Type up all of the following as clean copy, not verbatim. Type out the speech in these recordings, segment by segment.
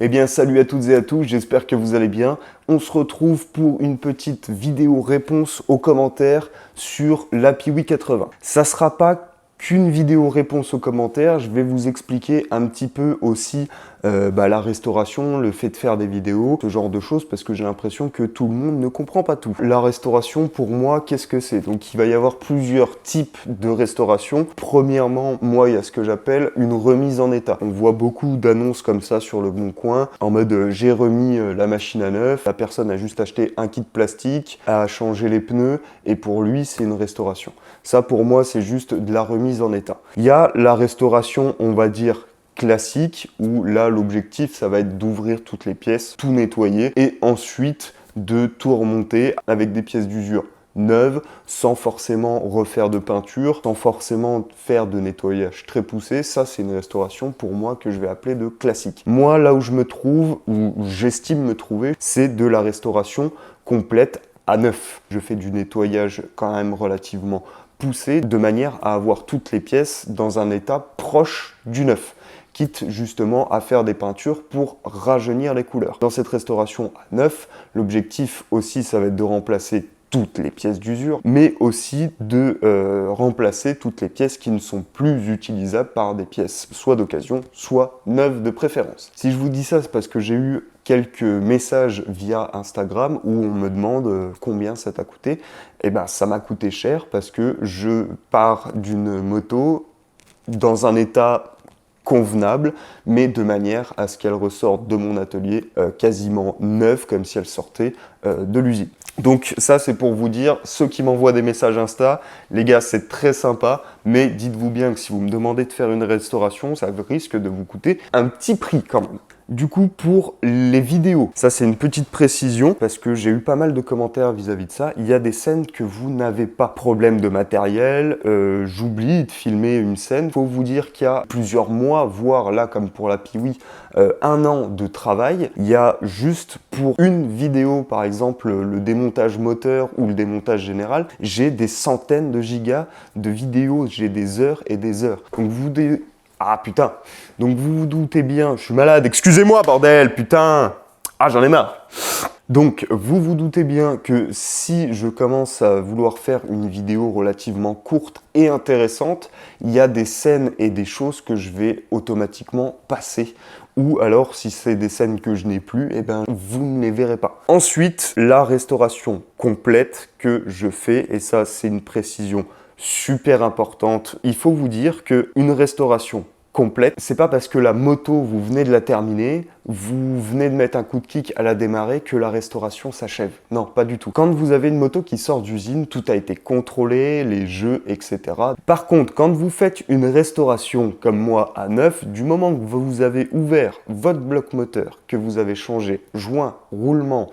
Eh bien salut à toutes et à tous, j'espère que vous allez bien. On se retrouve pour une petite vidéo réponse aux commentaires sur la Piwi 80. Ça sera pas qu'une vidéo réponse aux commentaires, je vais vous expliquer un petit peu aussi la restauration, le fait de faire des vidéos, ce genre de choses, parce que j'ai l'impression que tout le monde ne comprend pas tout. La restauration, pour moi, qu'est-ce que c'est? Donc il va y avoir plusieurs types de restauration. Premièrement, moi, il y a ce que j'appelle une remise en état. On voit beaucoup d'annonces comme ça sur le Bon Coin, en mode j'ai remis la machine à neuf, la personne a juste acheté un kit plastique, a changé les pneus, et pour lui, c'est une restauration. Ça, pour moi, c'est juste de la remise en état. Il y a la restauration, on va dire, classique, où là, l'objectif, ça va être d'ouvrir toutes les pièces, tout nettoyer, et ensuite de tout remonter avec des pièces d'usure neuves, sans forcément refaire de peinture, sans forcément faire de nettoyage très poussé. Ça, c'est une restauration pour moi que je vais appeler de classique. Moi, là où je me trouve, où j'estime me trouver, c'est de la restauration complète à neuf. Je fais du nettoyage quand même relativement poussé, de manière à avoir toutes les pièces dans un état proche du neuf, quitte justement à faire des peintures pour rajeunir les couleurs. Dans cette restauration à neuf, l'objectif aussi, ça va être de remplacer toutes les pièces d'usure, mais aussi de remplacer toutes les pièces qui ne sont plus utilisables par des pièces soit d'occasion, soit neuves de préférence. Si je vous dis ça, c'est parce que j'ai eu quelques messages via Instagram où on me demande combien ça t'a coûté. Eh ben, ça m'a coûté cher parce que je pars d'une moto dans un état convenable, mais de manière à ce qu'elle ressorte de mon atelier quasiment neuve, comme si elle sortait de l'usine. Donc ça, c'est pour vous dire, ceux qui m'envoient des messages Insta, les gars, c'est très sympa, mais dites-vous bien que si vous me demandez de faire une restauration, ça risque de vous coûter un petit prix quand même. Du coup, pour les vidéos, ça c'est une petite précision parce que j'ai eu pas mal de commentaires vis-à-vis de ça. Il y a des scènes que vous n'avez pas. Problème de matériel, j'oublie de filmer une scène. Faut vous dire qu'il y a plusieurs mois, voire là comme pour la Piwi, 1 an de travail. Il y a juste pour une vidéo, par exemple le démontage moteur ou le démontage général, j'ai des centaines de gigas de vidéos, j'ai des heures et des heures. Donc Ah putain, donc vous vous doutez bien, je suis malade, excusez-moi bordel, putain. Ah j'en ai marre. Donc vous vous doutez bien que si je commence à vouloir faire une vidéo relativement courte et intéressante, il y a des scènes et des choses que je vais automatiquement passer. Ou alors si c'est des scènes que je n'ai plus, eh ben vous ne les verrez pas. Ensuite, la restauration complète que je fais, et ça c'est une précision super importante. Il faut vous dire qu'une restauration complète, c'est pas parce que la moto, vous venez de la terminer, vous venez de mettre un coup de kick à la démarrer que la restauration s'achève. Non, pas du tout. Quand vous avez une moto qui sort d'usine, tout a été contrôlé, les jeux, etc. Par contre, quand vous faites une restauration comme moi à neuf, du moment que vous avez ouvert votre bloc moteur, que vous avez changé joint, roulement,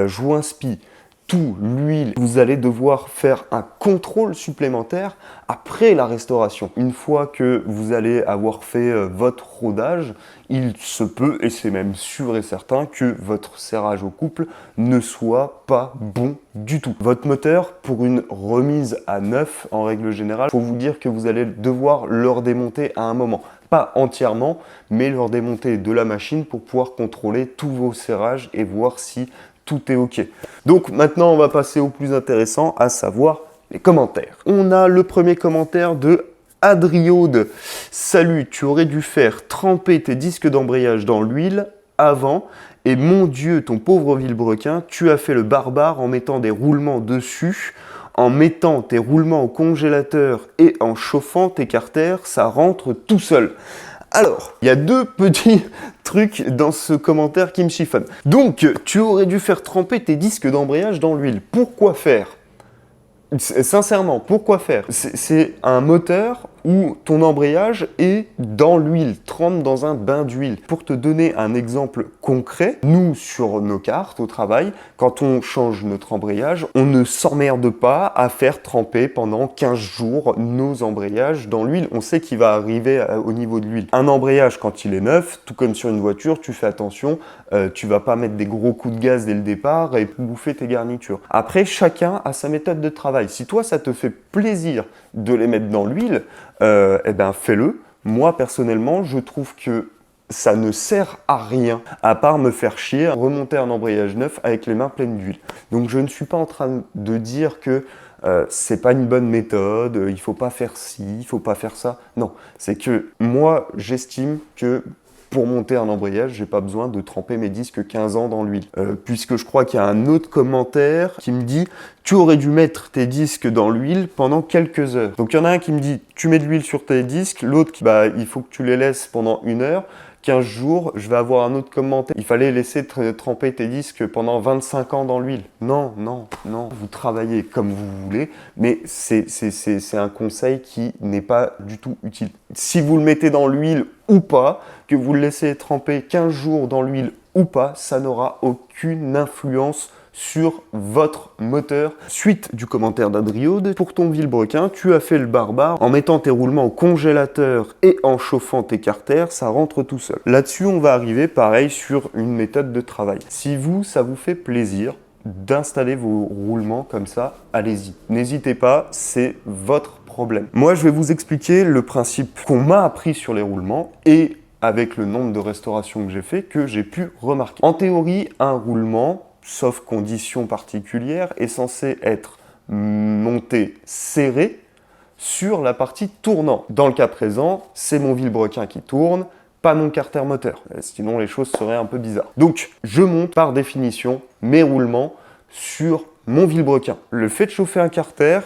joint spi, tout, l'huile, vous allez devoir faire un contrôle supplémentaire après la restauration. Une fois que vous allez avoir fait votre rodage, il se peut, et c'est même sûr et certain, que votre serrage au couple ne soit pas bon du tout. Votre moteur, pour une remise à neuf, en règle générale, il faut vous dire que vous allez devoir le redémonter à un moment. Pas entièrement, mais le redémonter de la machine pour pouvoir contrôler tous vos serrages et voir si tout est OK. Donc maintenant, on va passer au plus intéressant, à savoir les commentaires. On a le premier commentaire de Adriaude. Salut, tu aurais dû faire tremper tes disques d'embrayage dans l'huile avant. Et mon Dieu, ton pauvre vilebrequin, tu as fait le barbare en mettant des roulements dessus. En mettant tes roulements au congélateur et en chauffant tes carters, ça rentre tout seul. Alors, il y a deux petits trucs dans ce commentaire qui me chiffonnent. Donc, tu aurais dû faire tremper tes disques d'embrayage dans l'huile. Pourquoi faire ? Sincèrement, pourquoi faire ? C'est un moteur où ton embrayage est dans l'huile, trempe dans un bain d'huile. Pour te donner un exemple concret, nous, sur nos cartes au travail, quand on change notre embrayage, on ne s'emmerde pas à faire tremper pendant 15 jours nos embrayages dans l'huile. On sait qu'il va arriver au niveau de l'huile. Un embrayage, quand il est neuf, tout comme sur une voiture, tu fais attention, tu vas pas mettre des gros coups de gaz dès le départ et bouffer tes garnitures. Après, chacun a sa méthode de travail. Si toi, ça te fait plaisir de les mettre dans l'huile, eh ben fais-le. Moi, personnellement, je trouve que ça ne sert à rien, à part me faire chier, à remonter un embrayage neuf avec les mains pleines d'huile. Donc je ne suis pas en train de dire que c'est pas une bonne méthode, il faut pas faire ci, il faut pas faire ça. Non, c'est que moi, j'estime que pour monter un embrayage, j'ai pas besoin de tremper mes disques 15 ans dans l'huile. Puisque je crois qu'il y a un autre commentaire qui me dit « Tu aurais dû mettre tes disques dans l'huile pendant quelques heures. » Donc il y en a un qui me dit « Tu mets de l'huile sur tes disques », l'autre qui il faut que tu les laisses pendant 1 heure. 15 jours, je vais avoir un autre commentaire. Il fallait laisser tremper tes disques pendant 25 ans dans l'huile. Non, non, non. Vous travaillez comme vous voulez, mais c'est un conseil qui n'est pas du tout utile. Si vous le mettez dans l'huile ou pas, que vous le laissez tremper 15 jours dans l'huile ou pas, ça n'aura aucune influence sur votre moteur. Suite du commentaire d'Adriode, pour ton vilebrequin, tu as fait le barbare en mettant tes roulements au congélateur et en chauffant tes carters, ça rentre tout seul. Là-dessus, on va arriver pareil sur une méthode de travail. Si vous, ça vous fait plaisir d'installer vos roulements comme ça, allez-y. N'hésitez pas, c'est votre problème. Moi, je vais vous expliquer le principe qu'on m'a appris sur les roulements et avec le nombre de restaurations que j'ai fait, que j'ai pu remarquer. En théorie, un roulement, sauf conditions particulières, est censé être monté serré sur la partie tournante. Dans le cas présent, c'est mon vilebrequin qui tourne, pas mon carter moteur. Sinon, les choses seraient un peu bizarres. Donc, je monte par définition mes roulements sur mon vilebrequin. Le fait de chauffer un carter,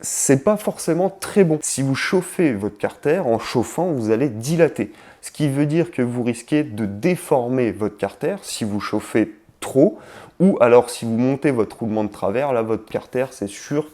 c'est pas forcément très bon. Si vous chauffez votre carter, en chauffant, vous allez dilater. Ce qui veut dire que vous risquez de déformer votre carter si vous chauffez trop, ou alors si vous montez votre roulement de travers, là votre carter c'est sûr,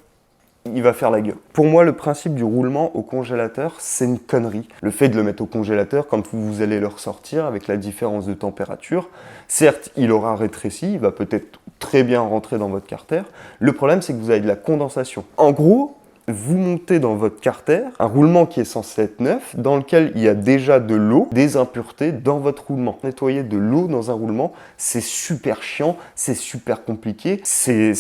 il va faire la gueule. Pour moi, le principe du roulement au congélateur, c'est une connerie. Le fait de le mettre au congélateur, quand vous allez le ressortir avec la différence de température, certes, il aura rétréci, il va peut-être très bien rentrer dans votre carter. Le problème, c'est que vous avez de la condensation. En gros, vous montez dans votre carter un roulement qui est censé être neuf, dans lequel il y a déjà de l'eau, des impuretés dans votre roulement. Nettoyer de l'eau dans un roulement, c'est super chiant, c'est super compliqué, c'est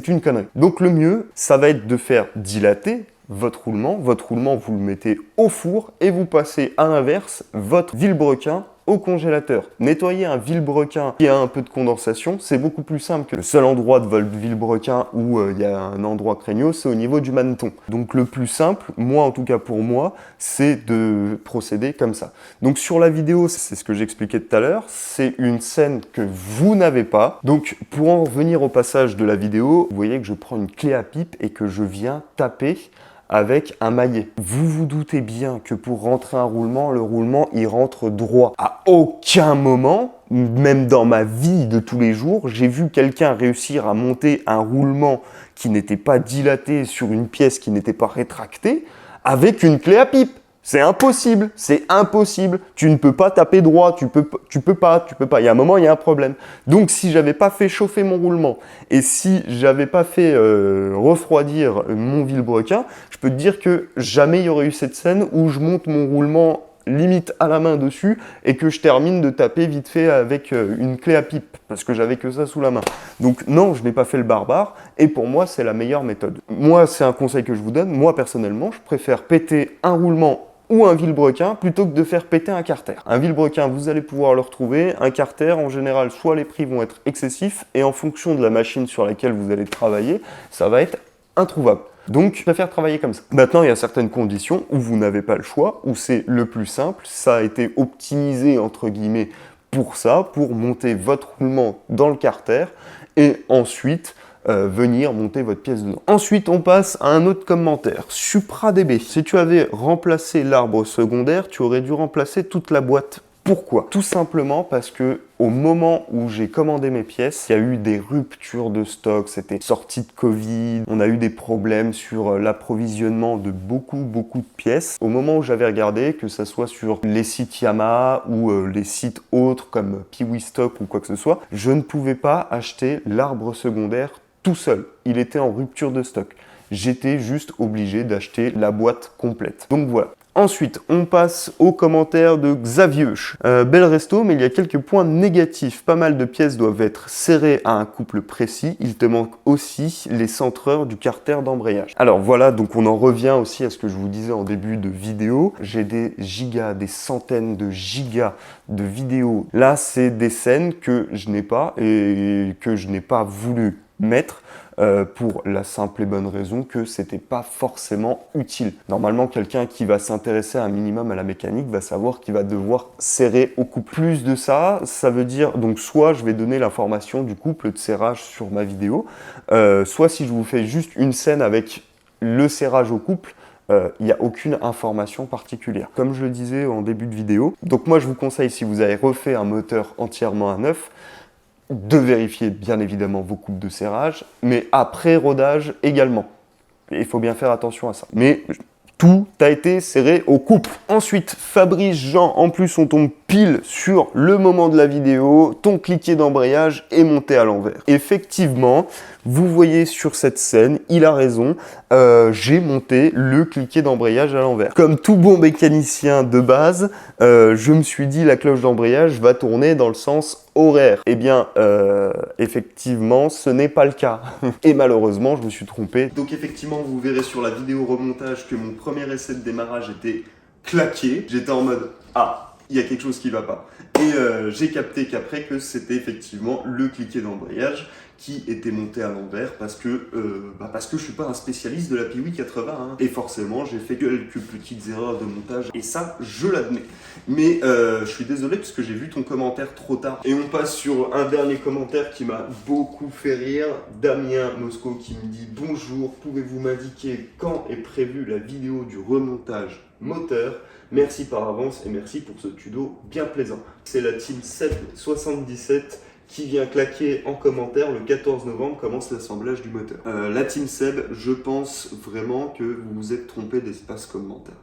une connerie. Donc le mieux, ça va être de faire dilater votre roulement. Votre roulement, vous le mettez au four et vous passez à l'inverse votre vilebrequin au congélateur. Nettoyer un vilebrequin qui a un peu de condensation, c'est beaucoup plus simple que le seul endroit de votre vilebrequin où il y a un endroit craignos, c'est au niveau du menton. Donc le plus simple, moi en tout cas pour moi, c'est de procéder comme ça. Donc sur la vidéo, c'est ce que j'expliquais tout à l'heure, c'est une scène que vous n'avez pas. Donc pour en revenir au passage de la vidéo, vous voyez que je prends une clé à pipe et que je viens taper avec un maillet. Vous vous doutez bien que pour rentrer un roulement, le roulement il rentre droit. À aucun moment, même dans ma vie de tous les jours, j'ai vu quelqu'un réussir à monter un roulement qui n'était pas dilaté sur une pièce qui n'était pas rétractée avec une clé à pipe. C'est impossible, c'est impossible. Tu ne peux pas taper droit, tu peux pas. Il y a un moment, il y a un problème. Donc, si j'avais pas fait chauffer mon roulement et si j'avais pas fait refroidir mon vilebrequin, je peux te dire que jamais il y aurait eu cette scène où je monte mon roulement limite à la main dessus et que je termine de taper vite fait avec une clé à pipe parce que j'avais que ça sous la main. Donc non, je n'ai pas fait le barbare et pour moi c'est la meilleure méthode. Moi c'est un conseil que je vous donne, moi personnellement je préfère péter un roulement ou un vilebrequin plutôt que de faire péter un carter. Un vilebrequin, vous allez pouvoir le retrouver. Un carter, en général, soit les prix vont être excessifs et en fonction de la machine sur laquelle vous allez travailler, ça va être introuvable. Donc, je préfère travailler comme ça. Maintenant, il y a certaines conditions où vous n'avez pas le choix, où c'est le plus simple. Ça a été optimisé, entre guillemets, pour ça, pour monter votre roulement dans le carter et ensuite venir monter votre pièce dedans. Ensuite, on passe à un autre commentaire. SupraDB. Si tu avais remplacé l'arbre secondaire, tu aurais dû remplacer toute la boîte. Pourquoi? Tout simplement parce que au moment où j'ai commandé mes pièces, il y a eu des ruptures de stock, c'était sorti de Covid, on a eu des problèmes sur l'approvisionnement de beaucoup de pièces. Au moment où j'avais regardé, que ça soit sur les sites Yamaha ou les sites autres comme Piwistock ou quoi que ce soit, je ne pouvais pas acheter l'arbre secondaire tout seul. Il était en rupture de stock. J'étais juste obligé d'acheter la boîte complète. Donc voilà. Ensuite, on passe aux commentaires de Xavieuch. Bel resto, mais il y a quelques points négatifs. Pas mal de pièces doivent être serrées à un couple précis. Il te manque aussi les centreurs du carter d'embrayage. Alors voilà, donc on en revient aussi à ce que je vous disais en début de vidéo. J'ai des gigas, des centaines de gigas de vidéos. Là, c'est des scènes que je n'ai pas et que je n'ai pas voulu mettre. Pour la simple et bonne raison que c'était pas forcément utile. Normalement, quelqu'un qui va s'intéresser un minimum à la mécanique va savoir qu'il va devoir serrer au couple. Plus de ça, ça veut dire, donc soit je vais donner l'information du couple de serrage sur ma vidéo, soit si je vous fais juste une scène avec le serrage au couple, il n'y a aucune information particulière. Comme je le disais en début de vidéo, donc moi je vous conseille, si vous avez refait un moteur entièrement à neuf, de vérifier bien évidemment vos coupes de serrage, mais après rodage également. Il faut bien faire attention à ça. Mais tout a été serré au couple. Ensuite, Fabrice, Jean, en plus on tombe pile sur le moment de la vidéo, ton cliquet d'embrayage est monté à l'envers. Effectivement, vous voyez sur cette scène, il a raison, j'ai monté le cliquet d'embrayage à l'envers. Comme tout bon mécanicien de base, je me suis dit la cloche d'embrayage va tourner dans le sens horaire. Eh bien, effectivement, ce n'est pas le cas. Et malheureusement, je me suis trompé. Donc effectivement, vous verrez sur la vidéo remontage que mon premier essai de démarrage était claqué. J'étais en mode « Ah, il y a quelque chose qui va pas ». Et j'ai capté qu'après que c'était effectivement le cliquet d'embrayage qui était monté à l'envers parce que je suis pas un spécialiste de la Piwi 80 hein. Et forcément j'ai fait quelques petites erreurs de montage et ça je l'admets. Mais je suis désolé parce que j'ai vu ton commentaire trop tard. Et on passe sur un dernier commentaire qui m'a beaucoup fait rire. Damien Mosco qui me dit: bonjour, pouvez-vous m'indiquer quand est prévue la vidéo du remontage moteur? Merci par avance et merci pour ce tuto bien plaisant. C'est la team 777 qui vient claquer en commentaire: le 14 novembre commence l'assemblage du moteur. La team Seb, je pense vraiment que vous vous êtes trompé d'espace commentaire.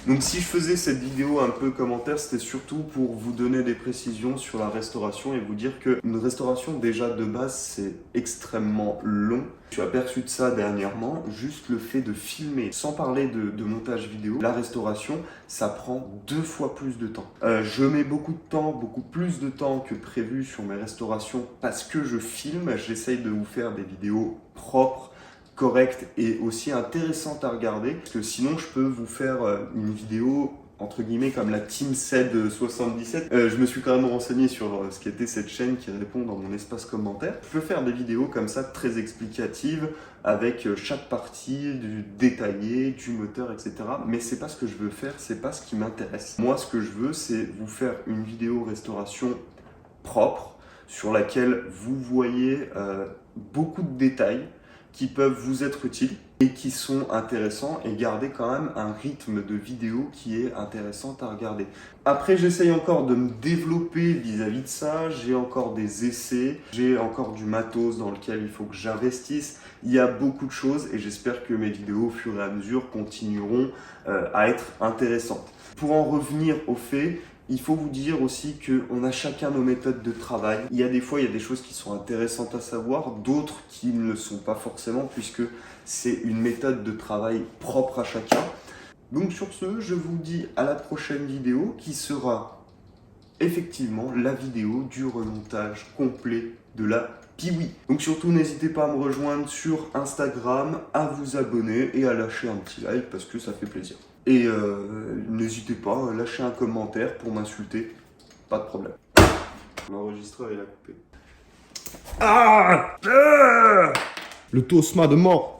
Donc si je faisais cette vidéo un peu commentaire, c'était surtout pour vous donner des précisions sur la restauration et vous dire qu'une restauration déjà de base c'est extrêmement long. Je suis aperçu de ça dernièrement, juste le fait de filmer, sans parler de montage vidéo, la restauration, ça prend 2 fois plus de temps. Je mets beaucoup de temps, beaucoup plus de temps que prévu sur mes restaurations parce que je filme, j'essaye de vous faire des vidéos propres, correctes et aussi intéressantes à regarder. Parce que sinon, je peux vous faire une vidéo entre guillemets comme la Team CED 77. Je me suis quand même renseigné sur ce qu'était cette chaîne qui répond dans mon espace commentaire. Je peux faire des vidéos comme ça très explicatives avec chaque partie du détaillé, du moteur, etc. Mais c'est pas ce que je veux faire, c'est pas ce qui m'intéresse. Moi, ce que je veux, c'est vous faire une vidéo restauration propre sur laquelle vous voyez beaucoup de détails qui peuvent vous être utiles et qui sont intéressants et garder quand même un rythme de vidéo qui est intéressant à regarder. Après, j'essaye encore de me développer vis-à-vis de ça, j'ai encore des essais, j'ai encore du matos dans lequel il faut que j'investisse. Il y a beaucoup de choses et j'espère que mes vidéos au fur et à mesure continueront à être intéressantes. Pour en revenir aux faits, il faut vous dire aussi qu'on a chacun nos méthodes de travail. Il y a des fois, il y a des choses qui sont intéressantes à savoir, d'autres qui ne le sont pas forcément puisque c'est une méthode de travail propre à chacun. Donc sur ce, je vous dis à la prochaine vidéo qui sera effectivement la vidéo du remontage complet de la Piwi. Donc surtout, n'hésitez pas à me rejoindre sur Instagram, à vous abonner et à lâcher un petit like parce que ça fait plaisir. Et n'hésitez pas à lâcher un commentaire pour m'insulter, pas de problème. L'enregistreur il a coupé. Le tosma de mort.